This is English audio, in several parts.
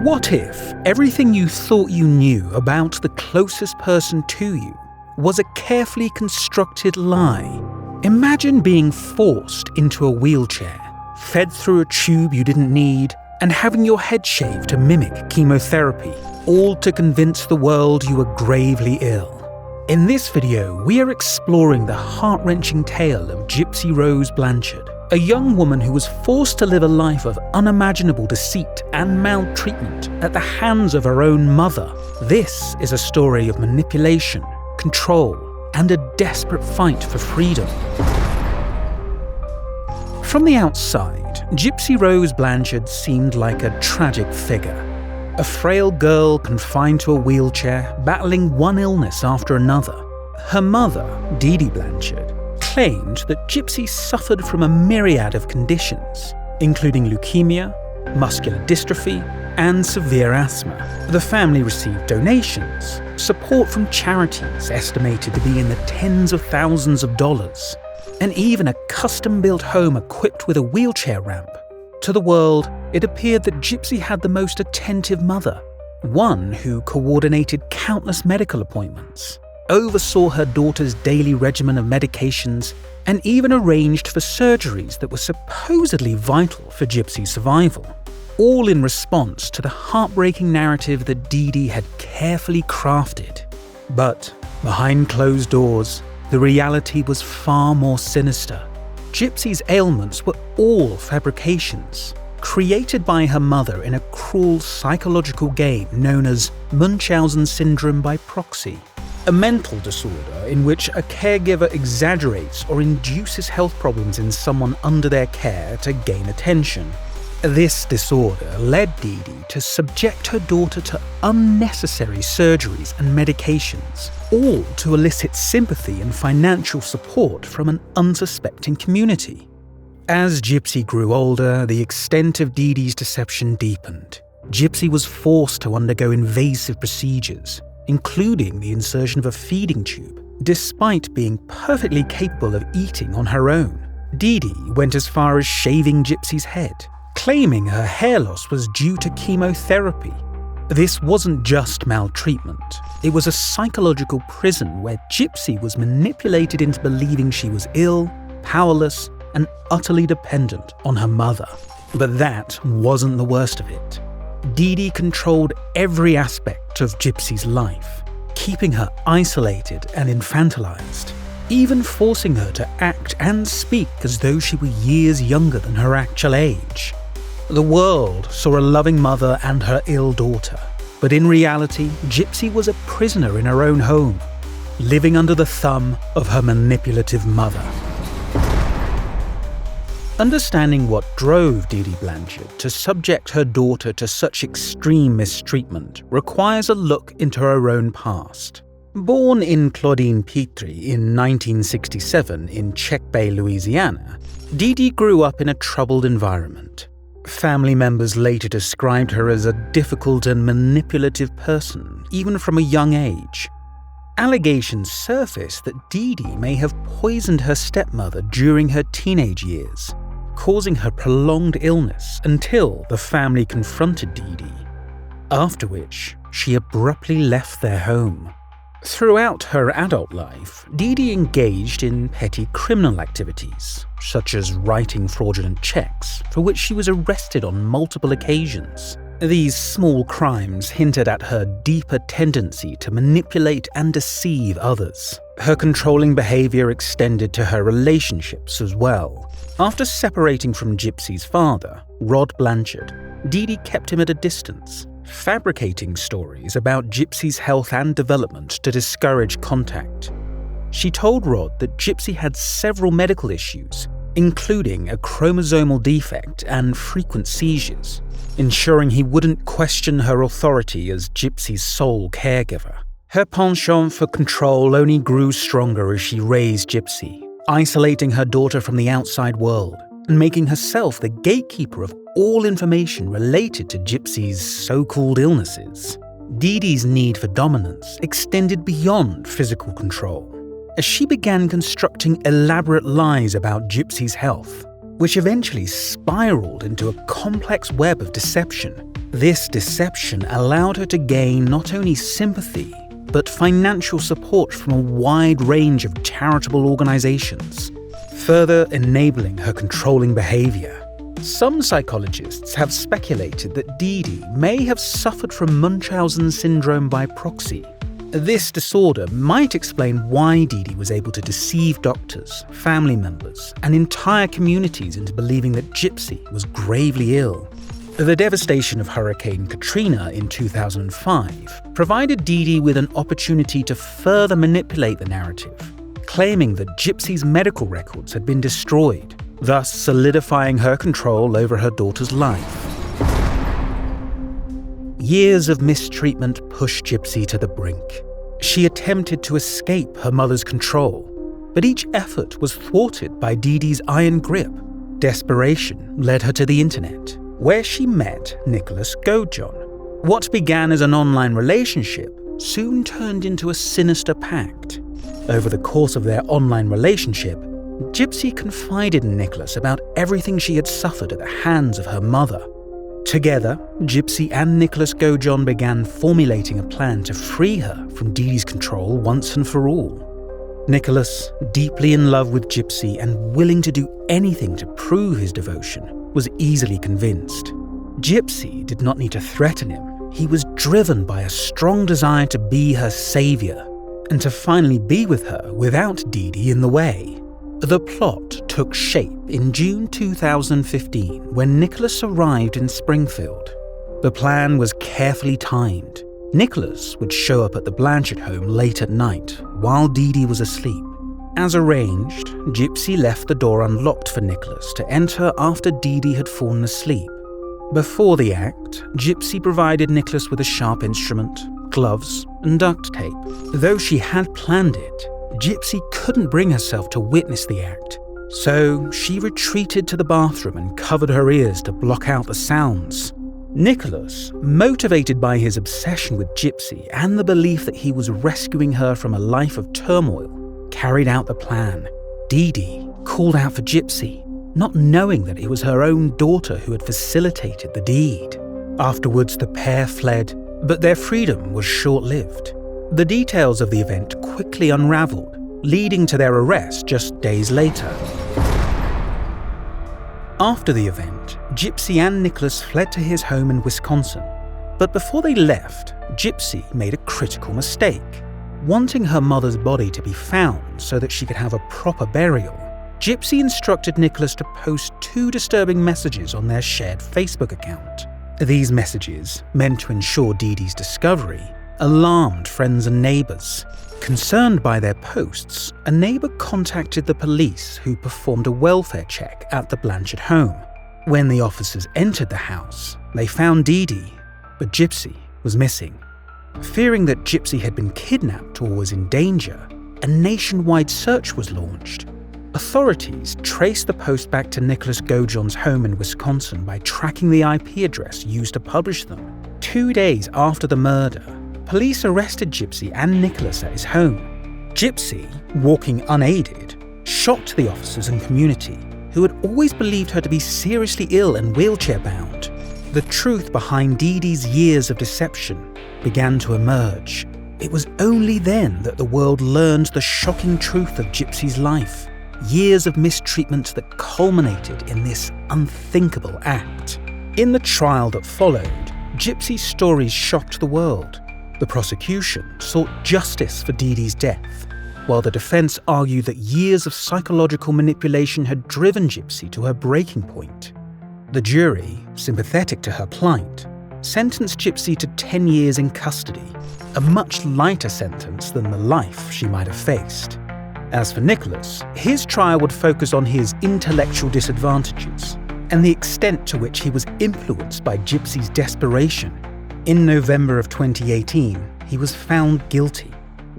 What if everything you thought you knew about the closest person to you was a carefully constructed lie? Imagine being forced into a wheelchair, fed through a tube you didn't need, and having your head shaved to mimic chemotherapy, all to convince the world you were gravely ill. In this video, we are exploring the heart-wrenching tale of Gypsy Rose Blanchard, a young woman who was forced to live a life of unimaginable deceit and maltreatment at the hands of her own mother. This is a story of manipulation, control, and a desperate fight for freedom. From the outside, Gypsy Rose Blanchard seemed like a tragic figure. A frail girl confined to a wheelchair, battling one illness after another. Her mother, Dee Dee Blanchard, claimed that Gypsy suffered from a myriad of conditions, including leukemia, muscular dystrophy, and severe asthma. The family received donations, support from charities estimated to be in the tens of thousands of dollars, and even a custom-built home equipped with a wheelchair ramp. To the world, it appeared that Gypsy had the most attentive mother, one who coordinated countless medical appointments, oversaw her daughter's daily regimen of medications, and even arranged for surgeries that were supposedly vital for Gypsy's survival, all in response to the heartbreaking narrative that Dee Dee had carefully crafted. But behind closed doors, the reality was far more sinister. Gypsy's ailments were all fabrications, created by her mother in a cruel psychological game known as Munchausen syndrome by proxy, a mental disorder in which a caregiver exaggerates or induces health problems in someone under their care to gain attention. This disorder led Dee Dee to subject her daughter to unnecessary surgeries and medications, all to elicit sympathy and financial support from an unsuspecting community. As Gypsy grew older, the extent of Dee Dee's deception deepened. Gypsy was forced to undergo invasive procedures, including the insertion of a feeding tube, despite being perfectly capable of eating on her own. Dee Dee went as far as shaving Gypsy's head, claiming her hair loss was due to chemotherapy. This wasn't just maltreatment. It was a psychological prison where Gypsy was manipulated into believing she was ill, powerless, and utterly dependent on her mother. But that wasn't the worst of it. Dee Dee controlled every aspect of Gypsy's life, keeping her isolated and infantilized, even forcing her to act and speak as though she were years younger than her actual age. The world saw a loving mother and her ill daughter, but in reality, Gypsy was a prisoner in her own home, living under the thumb of her manipulative mother. Understanding what drove Dee Dee Blanchard to subject her daughter to such extreme mistreatment requires a look into her own past. Born in Claudine Petrie in 1967 in Check Bay, Louisiana, Dee Dee grew up in a troubled environment. Family members later described her as a difficult and manipulative person, even from a young age. Allegations surfaced that Dee Dee may have poisoned her stepmother during her teenage years, causing her prolonged illness until the family confronted Dee Dee, after which she abruptly left their home. Throughout her adult life, Dee Dee engaged in petty criminal activities, such as writing fraudulent checks, for which she was arrested on multiple occasions. These small crimes hinted at her deeper tendency to manipulate and deceive others. Her controlling behavior extended to her relationships as well. After separating from Gypsy's father, Rod Blanchard, Dee Dee kept him at a distance, fabricating stories about Gypsy's health and development to discourage contact. She told Rod that Gypsy had several medical issues, including a chromosomal defect and frequent seizures, ensuring he wouldn't question her authority as Gypsy's sole caregiver. Her penchant for control only grew stronger as she raised Gypsy, isolating her daughter from the outside world and making herself the gatekeeper of all information related to Gypsy's so-called illnesses. Dee Dee's need for dominance extended beyond physical control, as she began constructing elaborate lies about Gypsy's health, which eventually spiraled into a complex web of deception This deception allowed her to gain not only sympathy, but financial support from a wide range of charitable organizations, further enabling her controlling behavior. Some psychologists have speculated that Dee Dee may have suffered from Munchausen syndrome by proxy. This disorder might explain why Dee Dee was able to deceive doctors, family members, and entire communities into believing that Gypsy was gravely ill. The devastation of Hurricane Katrina in 2005 provided Dee Dee with an opportunity to further manipulate the narrative, claiming that Gypsy's medical records had been destroyed, thus solidifying her control over her daughter's life. Years of mistreatment pushed Gypsy to the brink. She attempted to escape her mother's control, but each effort was thwarted by Dee Dee's iron grip. Desperation led her to the internet, where she met Nicholas Godejohn. What began as an online relationship soon turned into a sinister pact. Over the course of their online relationship, Gypsy confided in Nicholas about everything she had suffered at the hands of her mother. Together, Gypsy and Nicholas Godejohn began formulating a plan to free her from Dee Dee's control once and for all. Nicholas, deeply in love with Gypsy and willing to do anything to prove his devotion, was easily convinced. Gypsy did not need to threaten him. He was driven by a strong desire to be her savior and to finally be with her without Dee Dee in the way. The plot took shape in June 2015 when Nicholas arrived in Springfield. The plan was carefully timed. Nicholas would show up at the Blanchard home late at night while Dee Dee was asleep. As arranged, Gypsy left the door unlocked for Nicholas to enter after Dee Dee had fallen asleep. Before the act, Gypsy provided Nicholas with a sharp instrument, gloves, and duct tape. Though she had planned it, Gypsy couldn't bring herself to witness the act, so she retreated to the bathroom and covered her ears to block out the sounds. Nicholas, motivated by his obsession with Gypsy and the belief that he was rescuing her from a life of turmoil, carried out the plan. Dee Dee called out for Gypsy, not knowing that it was her own daughter who had facilitated the deed. Afterwards, the pair fled, but their freedom was short-lived. The details of the event quickly unraveled, leading to their arrest just days later. After the event, Gypsy and Nicholas fled to his home in Wisconsin. But before they left, Gypsy made a critical mistake. Wanting her mother's body to be found so that she could have a proper burial, Gypsy instructed Nicholas to post 2 disturbing messages on their shared Facebook account. These messages, meant to ensure Dee Dee's discovery, alarmed friends and neighbors. Concerned by their posts, a neighbor contacted the police, who performed a welfare check at the Blanchard home. When the officers entered the house, they found Dee Dee, but Gypsy was missing. Fearing that Gypsy had been kidnapped or was in danger, a nationwide search was launched. Authorities traced the post back to Nicholas Godejohn's home in Wisconsin by tracking the IP address used to publish them. 2 days after the murder, police arrested Gypsy and Nicholas at his home. Gypsy, walking unaided, shocked the officers and community, who had always believed her to be seriously ill and wheelchair-bound. The truth behind Dee Dee's years of deception began to emerge. It was only then that the world learned the shocking truth of Gypsy's life. Years of mistreatment that culminated in this unthinkable act. In the trial that followed, Gypsy's stories shocked the world. The prosecution sought justice for Dee Dee's death, while the defense argued that years of psychological manipulation had driven Gypsy to her breaking point. The jury, sympathetic to her plight, sentenced Gypsy to 10 years in custody, a much lighter sentence than the life she might have faced. As for Nicholas, his trial would focus on his intellectual disadvantages and the extent to which he was influenced by Gypsy's desperation. In November of 2018, he was found guilty.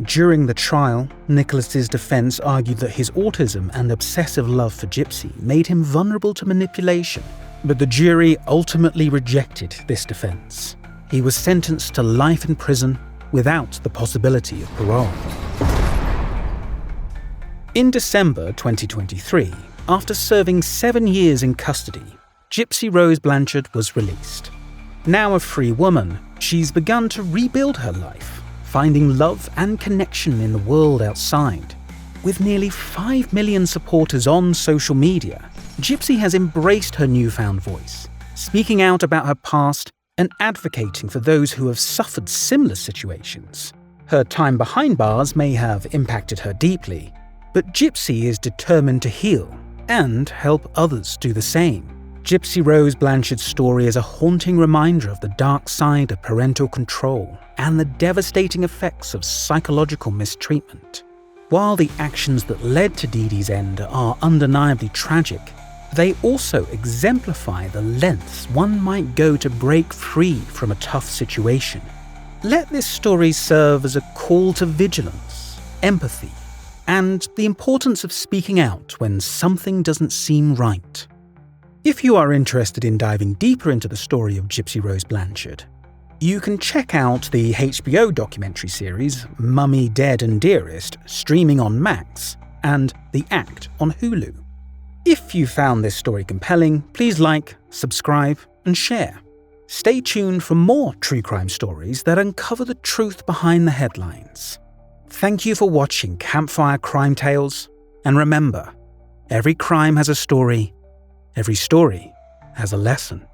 During the trial, Nicholas's defense argued that his autism and obsessive love for Gypsy made him vulnerable to manipulation, but the jury ultimately rejected this defense. He was sentenced to life in prison without the possibility of parole. In December 2023, after serving 7 years in custody, Gypsy Rose Blanchard was released. Now a free woman, she's begun to rebuild her life, finding love and connection in the world outside. With nearly 5 million supporters on social media, Gypsy has embraced her newfound voice, speaking out about her past and advocating for those who have suffered similar situations. Her time behind bars may have impacted her deeply, but Gypsy is determined to heal and help others do the same. Gypsy Rose Blanchard's story is a haunting reminder of the dark side of parental control and the devastating effects of psychological mistreatment. While the actions that led to Dee Dee's end are undeniably tragic, they also exemplify the lengths one might go to break free from a tough situation. Let this story serve as a call to vigilance, empathy, and the importance of speaking out when something doesn't seem right. If you are interested in diving deeper into the story of Gypsy Rose Blanchard, you can check out the HBO documentary series Mummy, Dead and Dearest streaming on Max and The Act on Hulu. If you found this story compelling, please like, subscribe and share. Stay tuned for more true crime stories that uncover the truth behind the headlines. Thank you for watching Campfire Crime Tales, and remember, every crime has a story, every story has a lesson.